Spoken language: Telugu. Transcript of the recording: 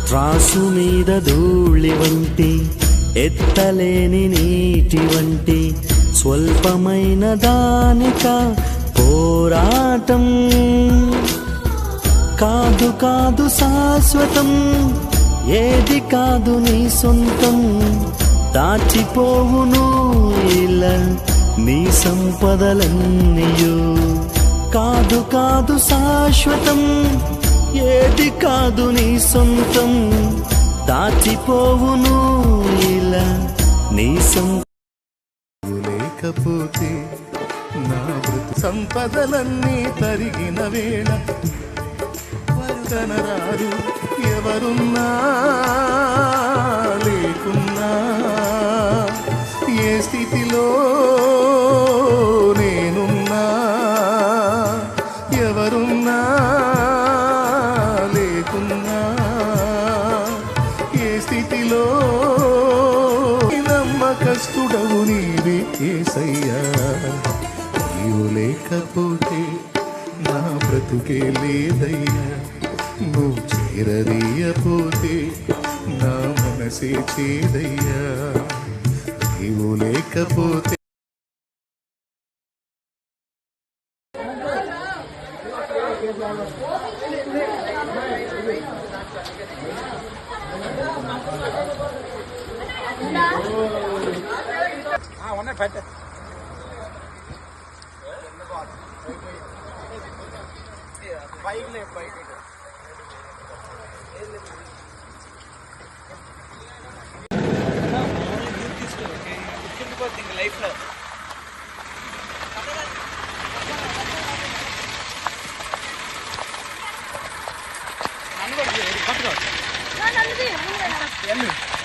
త్రాసు మీద ధూళి వంటి ఎత్తలేని నీటి వంటి స్వల్పమైన దానిక పోరాటం కాదు కాదు శాశ్వతం, ఏది కాదు నీ సొంతం. దాచిపోవును ఇలా నీ సంపదలన్నీయు, కాదు కాదు శాశ్వతం, ఏది కాదు నీ సొంతం. దాచిపోవును ఇలా నీ లేకపోతే నా సంపదలన్నీ తరిగిన వేళ కనరారు ఎవరున్నా లేకున్నా, ఏ స్థితిలో నేనున్నా, ఎవరున్నా లేకున్నా, ఏ స్థితిలో నమ్మకస్తుడవు నీవే యేసయ్యా. నీవు లేకపోతే నా బ్రతుకే లేదయ్యా, నువ్వు చేరదీయపోతే నా మనసే చేదయ్యా. నీవు లేకపోతే లైఫ్ లో నన్ను